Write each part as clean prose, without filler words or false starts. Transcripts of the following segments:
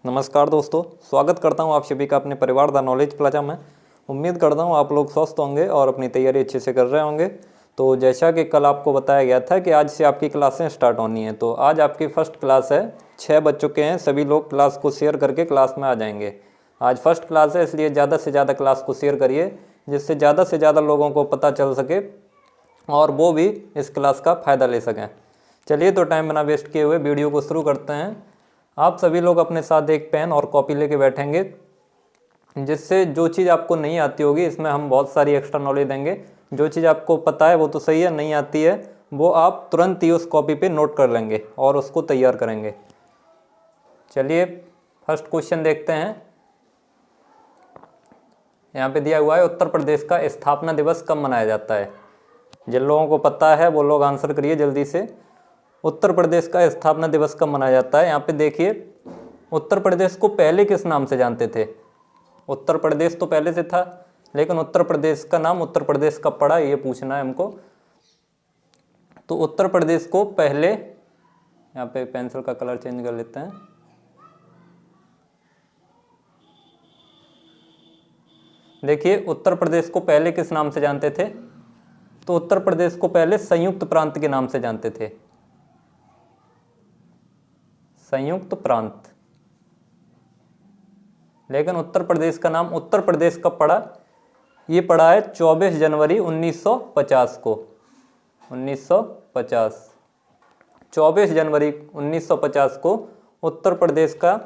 नमस्कार दोस्तों, स्वागत करता हूं आप सभी का अपने परिवार द नॉलेज प्लाजा में। उम्मीद करता हूं आप लोग स्वस्थ होंगे और अपनी तैयारी अच्छे से कर रहे होंगे। तो जैसा कि कल आपको बताया गया था कि आज से आपकी क्लासें स्टार्ट होनी है, तो आज आपकी फर्स्ट क्लास है। 6 बज चुके हैं, सभी लोग क्लास को शेयर करके क्लास में आ जाएंगे। आज फर्स्ट क्लास है, इसलिए ज़्यादा से ज़्यादा क्लास को शेयर करिए, जिससे ज़्यादा से ज़्यादा लोगों को पता चल सके और वो भी इस क्लास का फ़ायदा ले सकें। चलिए, तो टाइम बिना वेस्ट किए हुए वीडियो को शुरू करते हैं। आप सभी लोग अपने साथ एक पेन और कॉपी लेके बैठेंगे, जिससे जो चीज़ आपको नहीं आती होगी इसमें हम बहुत सारी एक्स्ट्रा नॉलेज देंगे। जो चीज़ आपको पता है वो तो सही है, नहीं आती है वो आप तुरंत ही उस कॉपी पे नोट कर लेंगे और उसको तैयार करेंगे। चलिए, फर्स्ट क्वेश्चन देखते हैं। यहाँ पे दिया हुआ है, उत्तर प्रदेश का स्थापना दिवस कब मनाया जाता है। जिन लोगों को पता है वो लोग आंसर करिए जल्दी से। उत्तर प्रदेश का स्थापना दिवस कब मनाया जाता है। यहाँ पे देखिए, उत्तर प्रदेश को पहले किस नाम से जानते थे। उत्तर प्रदेश तो पहले से था, लेकिन उत्तर प्रदेश का नाम उत्तर प्रदेश कब पड़ा, ये पूछना है हमको। तो उत्तर प्रदेश को पहले, यहाँ पे पेंसिल का कलर चेंज कर लेते हैं। देखिए, उत्तर प्रदेश को पहले किस नाम से जानते थे। तो उत्तर प्रदेश को पहले संयुक्त प्रांत के नाम से जानते थे। संयुक्त प्रांत। लेकिन उत्तर प्रदेश का नाम उत्तर प्रदेश कब पड़ा, ये पड़ा है 24 जनवरी 1950 को। 1950, 24 जनवरी 1950 को उत्तर प्रदेश का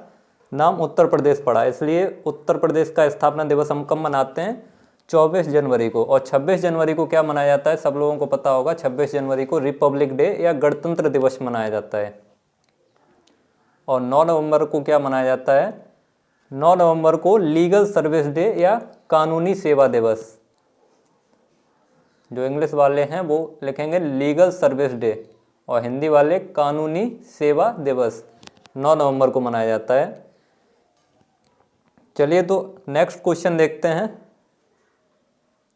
नाम उत्तर प्रदेश पड़ा। इसलिए उत्तर प्रदेश का स्थापना दिवस हम कब मनाते हैं, 24 जनवरी को। और 26 जनवरी को क्या मनाया जाता है, सब लोगों को पता होगा। 26 जनवरी को रिपब्लिक डे या गणतंत्र दिवस मनाया जाता है। और 9 नवंबर को क्या मनाया जाता है, 9 नवंबर को लीगल सर्विस डे या कानूनी सेवा दिवस। जो इंग्लिश वाले हैं वो लिखेंगे लीगल सर्विस डे और हिंदी वाले कानूनी सेवा दिवस। 9 नवंबर को मनाया जाता है। चलिए, तो नेक्स्ट क्वेश्चन देखते हैं।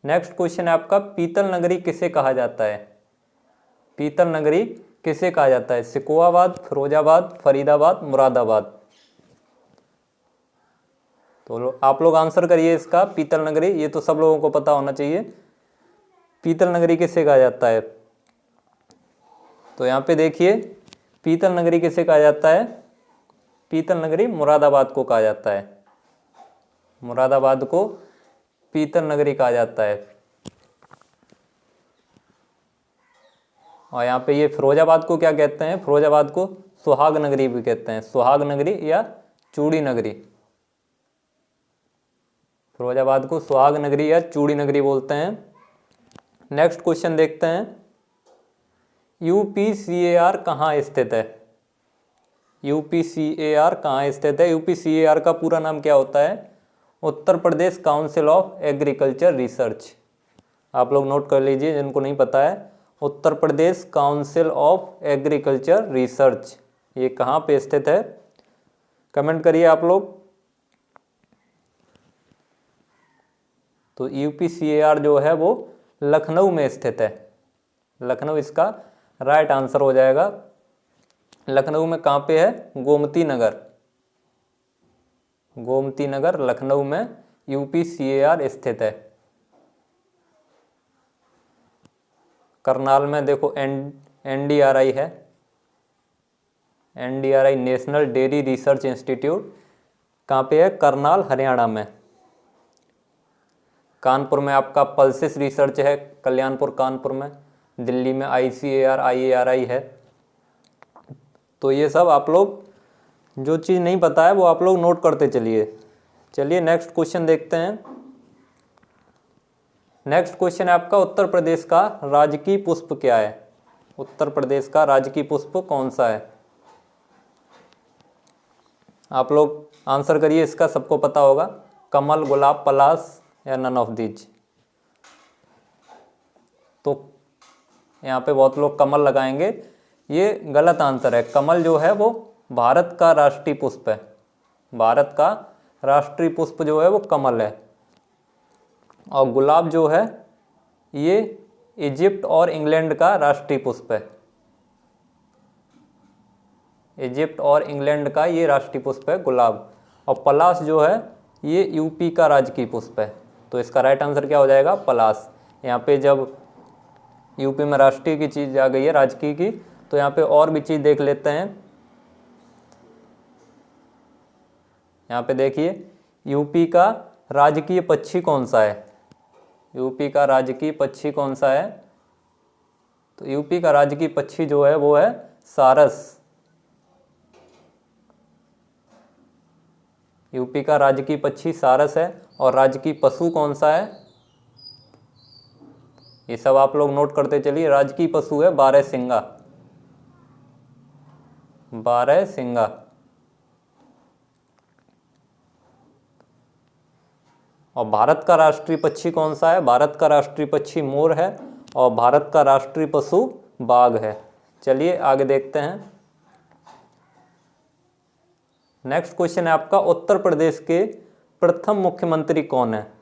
नेक्स्ट क्वेश्चन है आपका, पीतल नगरी किसे कहा जाता है। पीतल नगरी किसे कहा जाता है, सिकोहाबाद, फिरोजाबाद, फरीदाबाद, मुरादाबाद। तो आप लोग आंसर करिए इसका। पीतल नगरी, ये तो सब लोगों को पता होना चाहिए। पीतल नगरी किसे कहा जाता है। तो यहाँ पे देखिए, पीतल नगरी किसे कहा जाता है। पीतल नगरी मुरादाबाद को कहा जाता है। मुरादाबाद को पीतल नगरी कहा जाता है। और यहाँ पे ये फिरोजाबाद को क्या कहते हैं, फिरोजाबाद को सुहाग नगरी भी कहते हैं। सुहाग नगरी या चूड़ी नगरी। फिरोजाबाद को सुहाग नगरी या चूड़ी नगरी बोलते हैं। नेक्स्ट क्वेश्चन देखते हैं, यूपीसीएआर कहाँ स्थित है। यूपीसीएआर कहाँ स्थित है। यूपीसीएआर का पूरा नाम क्या होता है, Uttar Pradesh council of agriculture research. आप लोग नोट कर लीजिए जिनको नहीं पता है। Uttar Pradesh council of agriculture research, ये कहाँ पे स्थित है, कमेंट करिए आप लोग। तो यूपीसीएआर जो है वो लखनऊ में स्थित है। लखनऊ इसका राइट आंसर हो जाएगा। लखनऊ में कहाँ पे है, गोमती नगर। गोमती नगर लखनऊ में यूपीसीएआर स्थित है। करनाल में देखो एनडीआरआई है। NDRI national dairy research institute कहाँ पे है, करनाल हरियाणा में। कानपुर में आपका पल्सिस रिसर्च है, कल्याणपुर कानपुर में। दिल्ली में आईसीएआर आईएआरआई है। तो ये सब आप लोग, जो चीज़ नहीं पता है वो आप लोग नोट करते चलिए। चलिए, नेक्स्ट क्वेश्चन देखते हैं। नेक्स्ट क्वेश्चन है आपका, उत्तर प्रदेश का राजकीय पुष्प क्या है। उत्तर प्रदेश का राजकीय पुष्प कौन सा है। आप लोग आंसर करिए इसका, सबको पता होगा। कमल, गुलाब, पलाश या नन ऑफ दीज। तो यहाँ पे बहुत लोग कमल लगाएंगे, ये गलत आंसर है। कमल जो है वो भारत का राष्ट्रीय पुष्प है। भारत का राष्ट्रीय पुष्प जो है वो कमल है। और गुलाब जो है ये इजिप्ट और इंग्लैंड का राष्ट्रीय पुष्प है। इजिप्ट और इंग्लैंड का ये राष्ट्रीय पुष्प है गुलाब। और पलाश जो है ये यूपी का राजकीय पुष्प है। तो इसका राइट आंसर क्या हो जाएगा? पलाश। यहाँ पे जब यूपी में राष्ट्रीय की चीज़ आ गई है राजकीय की, तो यहाँ पे और भी चीज़ देख लेते हैं। यहाँ पे देखिए यूपी का राजकीय पक्षी कौन सा है? यूपी का राजकीय पक्षी कौन सा है? तो यूपी का राजकीय पक्षी जो है वो है सारस। यूपी का राजकीय पक्षी सारस है। और राजकीय पशु कौन सा है? ये सब आप लोग नोट करते चलिए। राजकीय पशु है बारहसिंगा। बारहसिंगा। और भारत का राष्ट्रीय पक्षी कौन सा है? भारत का राष्ट्रीय पक्षी मोर है। और भारत का राष्ट्रीय पशु बाघ है। चलिए आगे देखते हैं। नेक्स्ट क्वेश्चन है आपका, उत्तर प्रदेश के प्रथम मुख्यमंत्री कौन है?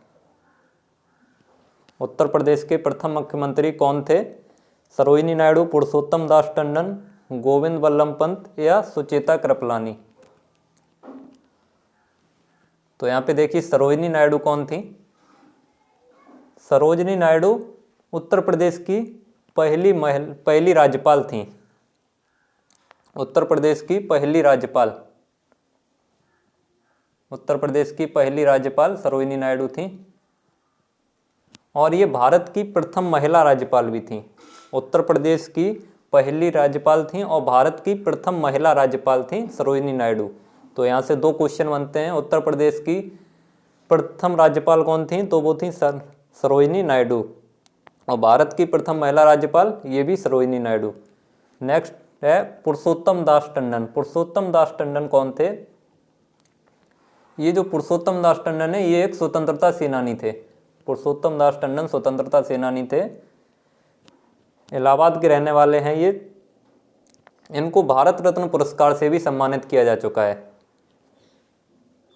उत्तर प्रदेश के प्रथम मुख्यमंत्री कौन थे? सरोजिनी नायडू, पुरुषोत्तम दास टंडन, गोविंद बल्लभ पंत या सुचेता कृपलानी? तो यहाँ पे देखिए सरोजिनी नायडू कौन थी? सरोजिनी नायडू उत्तर प्रदेश की पहली राज्यपाल थी। उत्तर प्रदेश की पहली राज्यपाल। उत्तर प्रदेश की पहली राज्यपाल सरोजिनी नायडू थी। और ये भारत की प्रथम महिला राज्यपाल भी थी। उत्तर प्रदेश की पहली राज्यपाल थी और भारत की प्रथम महिला राज्यपाल थी सरोजिनी नायडू। तो यहाँ से दो क्वेश्चन बनते हैं। उत्तर प्रदेश की प्रथम राज्यपाल कौन थी? तो वो थी सरोजिनी नायडू। और भारत की प्रथम महिला राज्यपाल ये भी सरोजिनी नायडू। नेक्स्ट है पुरुषोत्तम दास टंडन। पुरुषोत्तम दास टंडन कौन थे? ये जो पुरुषोत्तम दास टंडन है ये एक स्वतंत्रता सेनानी थे। पुरुषोत्तम दास टंडन स्वतंत्रता सेनानी थे। इलाहाबाद के रहने वाले हैं ये। इनको भारत रत्न पुरस्कार से भी सम्मानित किया जा चुका है।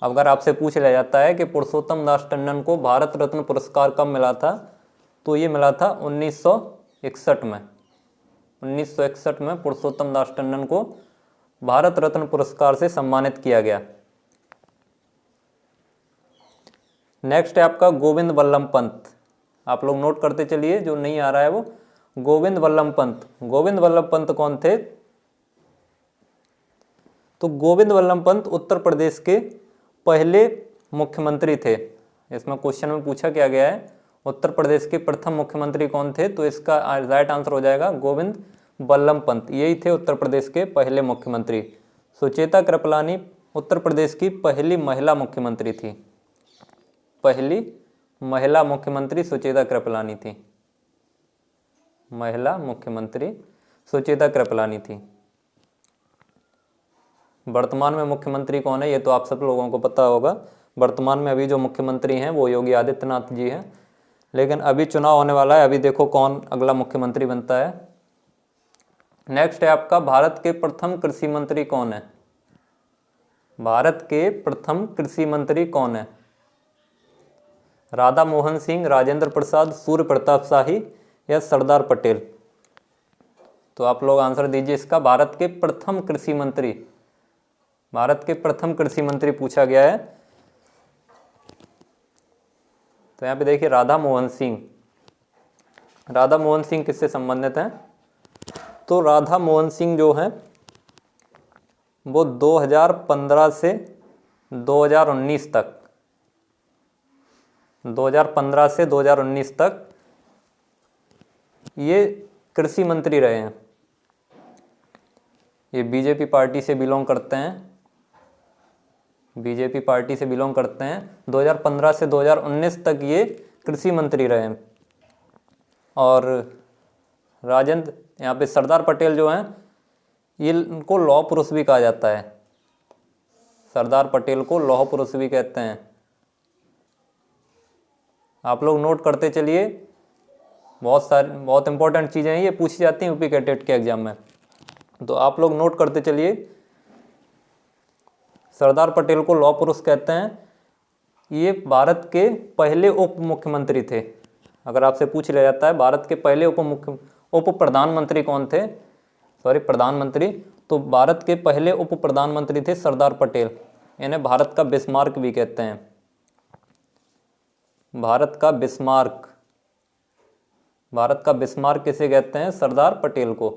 अगर आपसे पूछ लिया जाता है कि पुरुषोत्तम दास टंडन को भारत रत्न पुरस्कार कब मिला था, तो ये मिला था 1961 में। 1961 में पुरुषोत्तम दास टंडन को भारत रत्न पुरस्कार से सम्मानित किया गया। नेक्स्ट है आपका गोविंद बल्लभ पंत। आप लोग नोट करते चलिए, जो नहीं आ रहा है वो। गोविंद बल्लभ पंत। गोविंद बल्लभ पंत कौन थे? तो गोविंद बल्लभ पंत उत्तर प्रदेश के पहले मुख्यमंत्री थे। इसमें क्वेश्चन में पूछा क्या गया है, उत्तर प्रदेश के प्रथम मुख्यमंत्री कौन थे? तो इसका राइट आंसर हो जाएगा गोविंद बल्लभ पंत। यही थे उत्तर प्रदेश के पहले मुख्यमंत्री। सुचेता कृपलानी उत्तर प्रदेश की पहली महिला मुख्यमंत्री थी। पहली महिला मुख्यमंत्री सुचेता कृपलानी थी। महिला मुख्यमंत्री सुचेता कृपलानी थी। वर्तमान में मुख्यमंत्री कौन है? ये तो आप सब लोगों को पता होगा। वर्तमान में अभी जो मुख्यमंत्री हैं वो योगी आदित्यनाथ जी हैं। लेकिन अभी चुनाव होने वाला है, अभी देखो कौन अगला मुख्यमंत्री बनता है। नेक्स्ट है आपका, भारत के प्रथम कृषि मंत्री कौन है? भारत के प्रथम कृषि मंत्री कौन है? राधा मोहन सिंह, राजेंद्र प्रसाद, सूर्य प्रताप शाही या सरदार पटेल? तो आप लोग आंसर दीजिए इसका। भारत के प्रथम कृषि मंत्री, भारत के प्रथम कृषि मंत्री पूछा गया है। तो यहाँ पे देखिए राधा मोहन सिंह। राधा मोहन सिंह किससे संबंधित हैं? तो राधा मोहन सिंह जो हैं वो 2015 से 2019 तक 2015 से 2019 तक ये कृषि मंत्री रहे हैं। ये बीजेपी पार्टी से बिलोंग करते हैं। बीजेपी पार्टी से बिलोंग करते हैं। 2015 से 2019 तक ये कृषि मंत्री रहे हैं। और राजेंद्र, यहाँ पे सरदार पटेल जो हैं ये इनको लौह पुरुष भी कहा जाता है। सरदार पटेल को लौह पुरुष भी कहते हैं। आप लोग नोट करते चलिए, बहुत इंपॉर्टेंट चीज़ें हैं, ये पूछी जाती हैं यूपी कैडेट के एग्जाम में। तो आप लोग नोट करते चलिए। सरदार पटेल को लौह पुरुष कहते हैं। ये भारत के पहले उप मुख्यमंत्री थे। अगर आपसे पूछ लिया जाता है भारत के पहले उप प्रधानमंत्री कौन थे, प्रधानमंत्री, तो भारत के पहले उप प्रधानमंत्री थे सरदार पटेल, इन्हें भारत का बिस्मार्क भी कहते हैं। भारत का बिस्मार्क, भारत का बिस्मार्क किसे कहते हैं? सरदार पटेल को।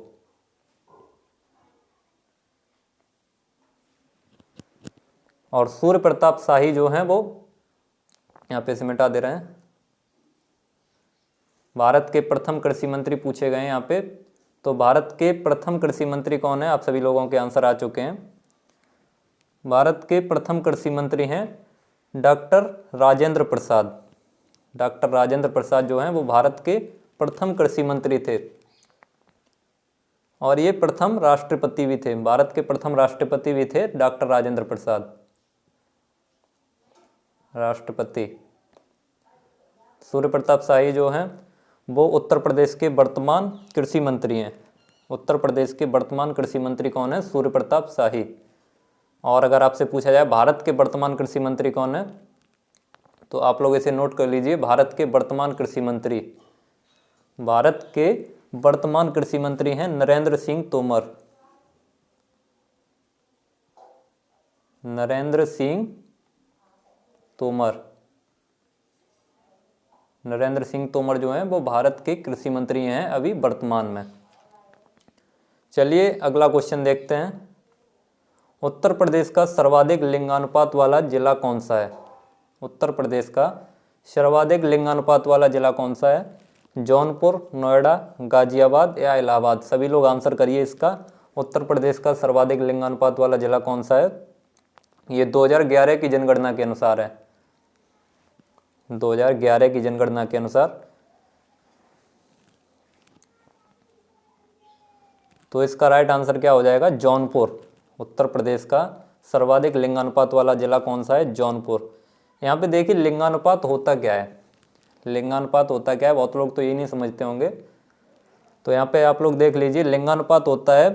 और सूर्य प्रताप शाही जो हैं वो यहाँ पे से मिटा दे रहे हैं। भारत के प्रथम कृषि मंत्री पूछे गए यहाँ पे, तो भारत के प्रथम कृषि मंत्री कौन है? आप सभी लोगों के आंसर आ चुके हैं। भारत के प्रथम कृषि मंत्री हैं डॉक्टर राजेंद्र प्रसाद। डॉक्टर राजेंद्र प्रसाद जो हैं वो भारत के प्रथम कृषि मंत्री थे, और ये प्रथम राष्ट्रपति भी थे। भारत के प्रथम राष्ट्रपति भी थे डॉक्टर राजेंद्र प्रसाद, राष्ट्रपति। सूर्य प्रताप शाही जो हैं वो उत्तर प्रदेश के वर्तमान कृषि मंत्री हैं। उत्तर प्रदेश के वर्तमान कृषि मंत्री कौन है? सूर्य प्रताप शाही। और अगर आपसे पूछा जाए भारत के वर्तमान कृषि मंत्री कौन है, तो आप लोग इसे नोट कर लीजिए। भारत के वर्तमान कृषि मंत्री, भारत के वर्तमान कृषि मंत्री हैं नरेंद्र सिंह तोमर। नरेंद्र सिंह तोमर, नरेंद्र सिंह तोमर जो हैं वो भारत के कृषि मंत्री हैं अभी वर्तमान में। चलिए अगला क्वेश्चन देखते हैं। उत्तर प्रदेश का सर्वाधिक लिंगानुपात वाला जिला कौन सा है? उत्तर प्रदेश का सर्वाधिक लिंगानुपात वाला जिला कौन सा है? जौनपुर, नोएडा, गाजियाबाद या इलाहाबाद? सभी लोग आंसर करिए इसका। उत्तर प्रदेश का सर्वाधिक लिंगानुपात वाला जिला कौन सा है? ये 2011 की जनगणना के अनुसार है। 2011 की जनगणना के अनुसार। तो इसका राइट आंसर क्या हो जाएगा? जौनपुर। उत्तर प्रदेश का सर्वाधिक लिंगानुपात वाला जिला कौन सा है? जौनपुर। यहाँ पे देखिए लिंगानुपात होता क्या है। लिंगानुपात होता क्या है, बहुत लोग तो ये नहीं समझते होंगे। तो यहाँ पे आप लोग देख लीजिए, लिंगानुपात होता है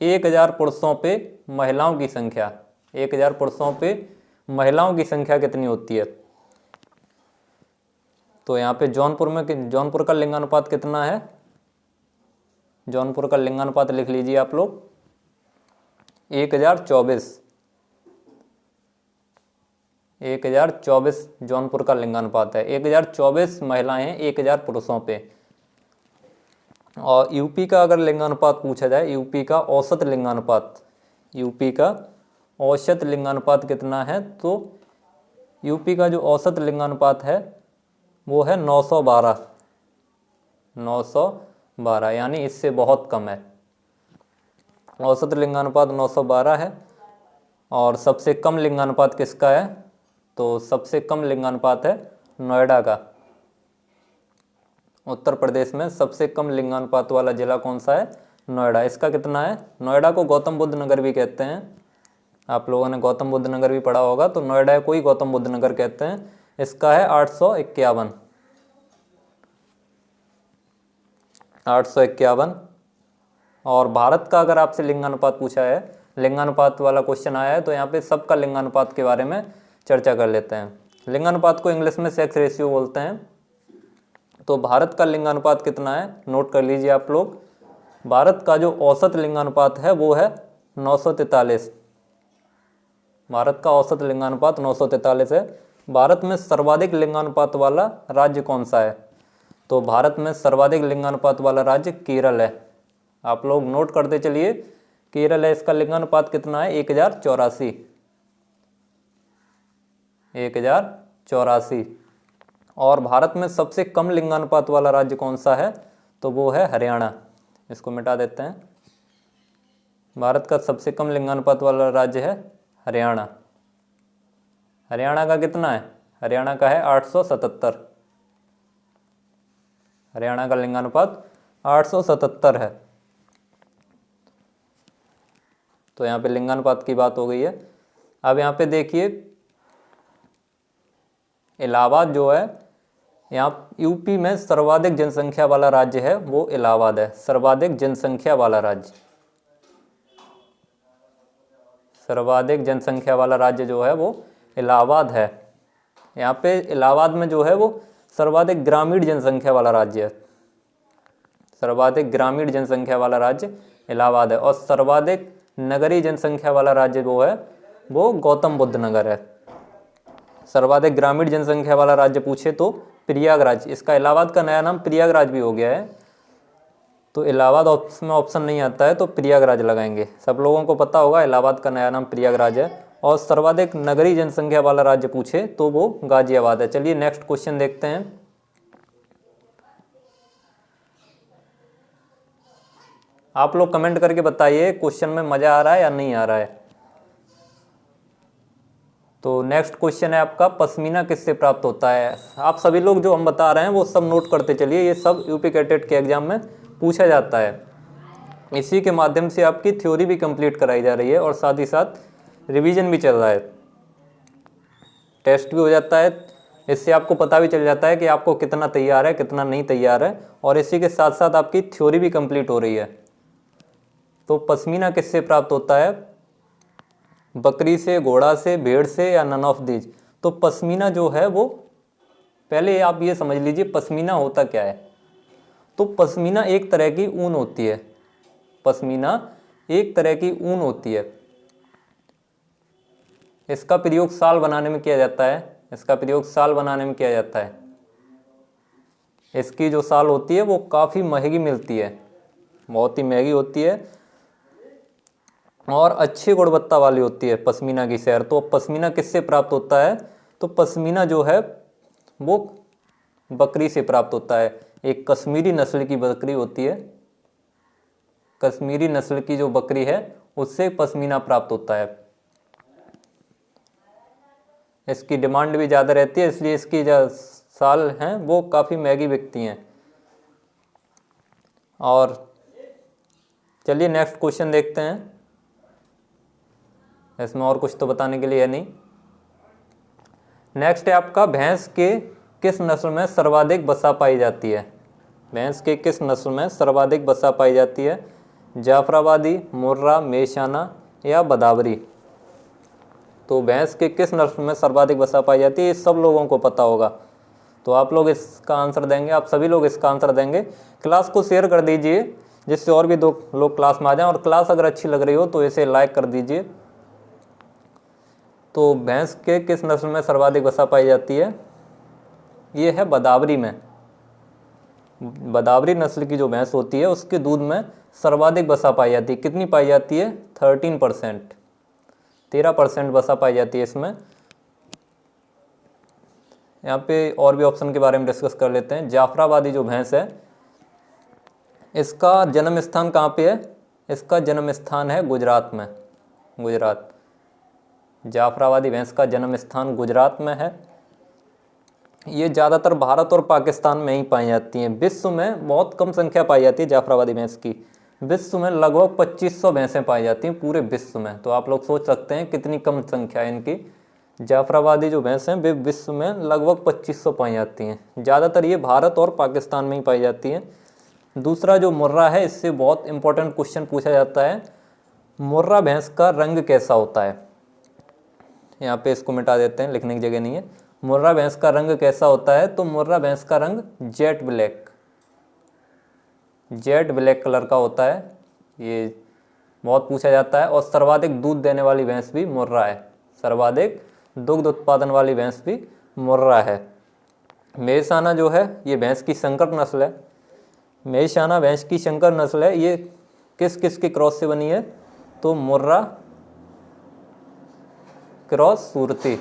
1000 पुरुषों पे महिलाओं की संख्या। 1000 पुरुषों पे महिलाओं की संख्या कितनी होती है? तो यहाँ पे जौनपुर का लिंगानुपात कितना है? जौनपुर का लिंगानुपात लिख लीजिए आप लोग, 1024। 1024 जौनपुर का लिंगानुपात है। 1024 महिलाएं हैं 1000 पुरुषों पे। और यूपी का अगर लिंगानुपात पूछा जाए, यूपी का औसत लिंगानुपात, यूपी का औसत लिंगानुपात कितना है? तो यूपी का जो औसत लिंगानुपात है वो है 912। 912 यानी इससे बहुत कम है। औसत लिंगानुपात 912 है। और सबसे कम लिंगानुपात किसका है? तो सबसे कम लिंगानुपात है नोएडा का। उत्तर प्रदेश में सबसे कम लिंगानुपात वाला जिला कौन सा है? नोएडा। इसका कितना है? नोएडा को गौतम बुद्ध नगर भी कहते हैं। आप लोगों ने गौतम बुद्ध नगर भी पढ़ा होगा, तो नोएडा को ही गौतम बुद्ध नगर कहते हैं। इसका है 851। 851। और भारत का अगर आपसे लिंगानुपात पूछा है, लिंगानुपात वाला क्वेश्चन आया है, तो यहाँ पे सबका लिंगानुपात के बारे में चर्चा कर लेते हैं। लिंगानुपात को इंग्लिश में सेक्स रेशियो बोलते हैं। तो भारत का लिंगानुपात कितना है? नोट कर लीजिए आप लोग। भारत का जो औसत लिंगानुपात है वो है 943। भारत का औसत लिंगानुपात 943 है। भारत में सर्वाधिक लिंगानुपात वाला राज्य कौन सा है? तो भारत में सर्वाधिक लिंगानुपात वाला राज्य केरल है। आप लोग नोट करते चलिए, केरल है। इसका लिंगानुपात कितना है? 1084। 1084। और भारत में सबसे कम लिंगानुपात वाला राज्य कौन सा है? तो वो है हरियाणा। इसको मिटा देते हैं। भारत का सबसे कम लिंगानुपात वाला राज्य है हरियाणा। हरियाणा का कितना है? हरियाणा का है 877। हरियाणा का लिंगानुपात 877 है। तो यहाँ पे लिंगानुपात की बात हो गई है। अब यहाँ पे देखिए, इलाहाबाद जो है, यहाँ यूपी में सर्वाधिक जनसंख्या वाला राज्य है वो इलाहाबाद है। सर्वाधिक जनसंख्या वाला राज्य, सर्वाधिक जनसंख्या वाला राज्य जो है वो इलाहाबाद है। यहाँ पे इलाहाबाद में जो है वो सर्वाधिक ग्रामीण जनसंख्या वाला राज्य है। सर्वाधिक ग्रामीण जनसंख्या वाला राज्य इलाहाबाद है। और सर्वाधिक नगरीय जनसंख्या वाला राज्य वो है, वो गौतम बुद्ध नगर है। सर्वाधिक ग्रामीण जनसंख्या वाला राज्य पूछे तो प्रयागराज, इसका इलाहाबाद का नया नाम प्रयागराज भी हो गया है, तो इलाहाबाद में ऑप्शन नहीं आता है तो प्रयागराज लगाएंगे। सब लोगों को पता होगा इलाहाबाद का नया नाम प्रयागराज है। और सर्वाधिक नगरीय जनसंख्या वाला राज्य पूछे तो वो गाजियाबाद है। चलिए नेक्स्ट क्वेश्चन देखते हैं। आप लोग कमेंट करके बताइए क्वेश्चन में मजा आ रहा है या नहीं आ रहा है। तो नेक्स्ट क्वेश्चन है आपका, पश्मीना किससे प्राप्त होता है। आप सभी लोग जो हम बता रहे हैं वो सब नोट करते चलिए, ये सब यूपी कैडेट के एग्जाम में पूछा जाता है। इसी के माध्यम से आपकी थ्योरी भी कंप्लीट कराई जा रही है और साथ ही साथ रिवीजन भी चल रहा है, टेस्ट भी हो जाता है। इससे आपको पता भी चल जाता है कि आपको कितना तैयार है कितना नहीं तैयार है, और इसी के साथ साथ आपकी थ्योरी भी कंप्लीट हो रही है। तो पश्मीना किससे प्राप्त होता है, बकरी से, घोड़ा से, भेड़ से, या नन ऑफ दीज। तो पश्मीना जो है वो, पहले आप ये समझ लीजिए पश्मीना होता क्या है। तो पश्मीना एक तरह की ऊन होती है, पश्मीना एक तरह की ऊन होती है। इसका प्रयोग शाल बनाने में किया जाता है, इसका प्रयोग शाल बनाने में किया जाता है। इसकी जो शाल होती है वो काफ़ी महंगी मिलती है, बहुत ही महंगी होती है और अच्छी गुणवत्ता वाली होती है पश्मीना की सैर। तो पश्मीना किससे प्राप्त होता है, तो पश्मीना जो है वो बकरी से प्राप्त होता है। एक कश्मीरी नस्ल की बकरी होती है, कश्मीरी नस्ल की जो बकरी है उससे पश्मीना प्राप्त होता है। इसकी डिमांड भी ज़्यादा रहती है, इसलिए इसकी जो शाल हैं वो काफ़ी महंगी बिकती हैं। और चलिए नेक्स्ट क्वेश्चन देखते हैं, इसमें और कुछ तो बताने के लिए है नहीं। नेक्स्ट है आपका, भैंस के किस नस्ल में सर्वाधिक वसा पाई जाती है। भैंस के किस नस्ल में सर्वाधिक वसा पाई जाती है, जाफराबादी, मुर्रा, मेहसाना या बदावरी। तो भैंस के किस नस्ल में सर्वाधिक वसा पाई जाती है, ये सब लोगों को पता होगा। तो आप लोग इसका आंसर देंगे, आप सभी लोग इसका आंसर देंगे। क्लास को शेयर कर दीजिए जिससे और भी दो लोग क्लास में आ जाएं, और क्लास अगर अच्छी लग रही हो तो इसे लाइक कर दीजिए। तो भैंस के किस नस्ल में सर्वाधिक वसा पाई जाती है, ये है बदावरी में। बदावरी नस्ल की जो भैंस होती है उसके दूध में सर्वाधिक वसा पाई जाती है। कितनी पाई जाती है, 13%, 13% वसा पाई जाती है इसमें। यहाँ पे और भी ऑप्शन के बारे में डिस्कस कर लेते हैं। जाफराबादी जो भैंस है इसका जन्म स्थान कहाँ पे है, इसका जन्म स्थान है गुजरात में, गुजरात। जाफराबादी भैंस का जन्म स्थान गुजरात में है। ये ज़्यादातर भारत और पाकिस्तान में ही पाई जाती हैं, विश्व में बहुत कम संख्या पाई जाती है जाफराबादी भैंस की। विश्व में लगभग 2500 भैंसें पाई जाती हैं पूरे विश्व में। तो आप लोग सोच सकते हैं कितनी कम संख्या है इनकी। जाफराबादी जो भैंस हैं वे विश्व में लगभग 2500 पाई जाती हैं, ज़्यादातर ये भारत और पाकिस्तान में ही पाई जाती हैं। दूसरा जो मुर्रा है, इससे बहुत इंपॉर्टेंट क्वेश्चन पूछा जाता है, मुर्रा भैंस का रंग कैसा होता है। यहाँ पे इसको मिटा देते हैं, लिखने की जगह नहीं है। मुर्रा भैंस का रंग कैसा होता है, तो मुर्रा भैंस का रंग jet black, jet black colour का होता है। ये बहुत पूछा जाता है। और सर्वाधिक दूध देने वाली भैंस भी मुर्रा है, सर्वाधिक दुग्ध उत्पादन वाली भैंस भी मुर्रा है। मेहसाना जो है ये भैंस की संकर नस्ल है, मेहसाना भैंस की संकर नस्ल है। ये किस किस के क्रॉस से बनी है, तो मुर्रा क्रॉस सूरती,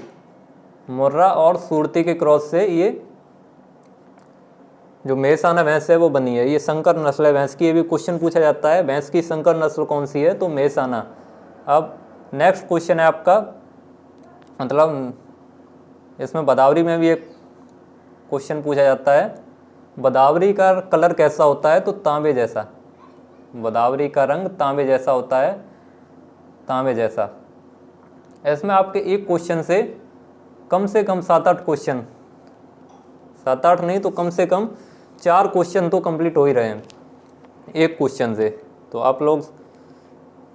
मुर्रा और सूरती के क्रॉस से ये जो मेहसाना भैंस है वो बनी है। ये संकर नस्ल है भैंस की, ये भी क्वेश्चन पूछा जाता है, भैंस की संकर नस्ल कौन सी है, तो मेहसाना। अब नेक्स्ट क्वेश्चन है आपका, मतलब इसमें बदावरी में भी एक क्वेश्चन पूछा जाता है, बदावरी का कलर कैसा होता है, तो तांबे जैसा, बदावरी का रंग तांबे जैसा होता है, तांबे जैसा। इसमें आपके एक क्वेश्चन से कम 7-8 क्वेश्चन, 7-8 नहीं तो कम से कम 4 क्वेश्चन तो कंप्लीट हो ही रहे हैं एक क्वेश्चन से। तो आप लोग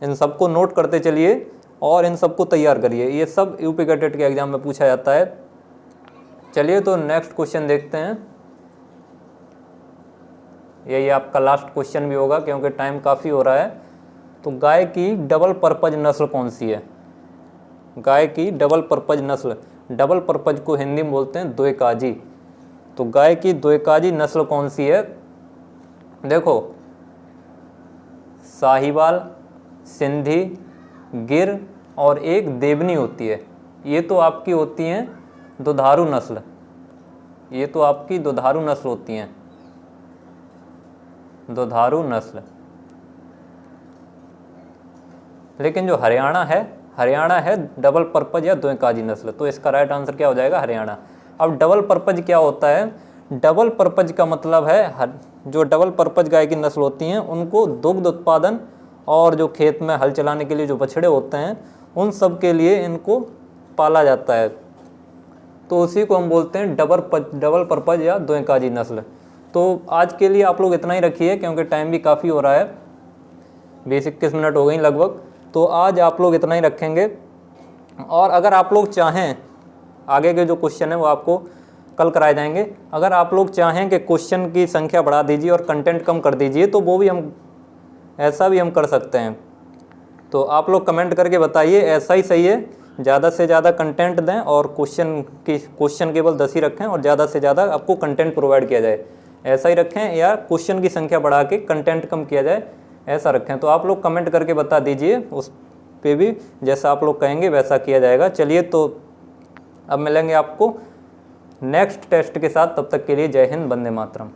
इन सबको नोट करते चलिए और इन सबको तैयार करिए, ये सब यूपी कैडेट के एग्जाम में पूछा जाता है। चलिए तो नेक्स्ट क्वेश्चन देखते हैं, यही आपका लास्ट क्वेश्चन भी होगा क्योंकि टाइम काफ़ी हो रहा है। तो गाय की डबल पर्पज नस्ल कौन सी है? गाय की डबल पर्पज नस्ल, डबल पर्पज को हिंदी में बोलते हैं द्विकाजी। तो गाय की द्विकाजी नस्ल कौन सी है? देखो, साहिवाल, सिंधी, गिर और एक देवनी होती है। ये तो आपकी होती हैं दुधारू नस्ल, ये तो आपकी दुधारू नस्ल होती हैं, दुधारू नस्ल। लेकिन जो हरियाणा है डबल पर्पज या द्विकाजी नस्ल। तो इसका राइट आंसर क्या हो जाएगा? हरियाणा। अब डबल पर्पज क्या होता है? डबल पर्पज का मतलब है जो डबल पर्पज गाय की नस्ल होती हैं उनको दुग्ध उत्पादन और जो खेत में हल चलाने के लिए जो बछड़े होते हैं उन सब के लिए इनको पाला जाता है। तो उसी को हम बोलते हैं डबल पर्पज या द्विकाजी नस्ल। तो आज के लिए आप लोग इतना ही रखिए क्योंकि टाइम भी काफ़ी हो रहा है, 20-21 मिनट हो गई लगभग। तो आज आप लोग इतना ही रखेंगे। और अगर आप लोग चाहें, आगे के जो क्वेश्चन है वो आपको कल कराए जाएंगे। अगर आप लोग चाहें कि क्वेश्चन की संख्या बढ़ा दीजिए और कंटेंट कम कर दीजिए तो वो भी ऐसा भी हम कर सकते हैं। तो आप लोग कमेंट करके बताइए ऐसा ही सही है, ज़्यादा से ज़्यादा कंटेंट दें और क्वेश्चन केवल 10 ही रखें और ज़्यादा से ज़्यादा आपको कंटेंट प्रोवाइड किया जाए, ऐसा ही रखें, या क्वेश्चन की संख्या बढ़ा के कंटेंट कम किया जाए, ऐसा रखें। तो आप लोग कमेंट करके बता दीजिए, उस पे भी जैसा आप लोग कहेंगे वैसा किया जाएगा। चलिए, तो अब मिलेंगे आपको नेक्स्ट टेस्ट के साथ, तब तक के लिए जय हिंद, वंदे मातरम।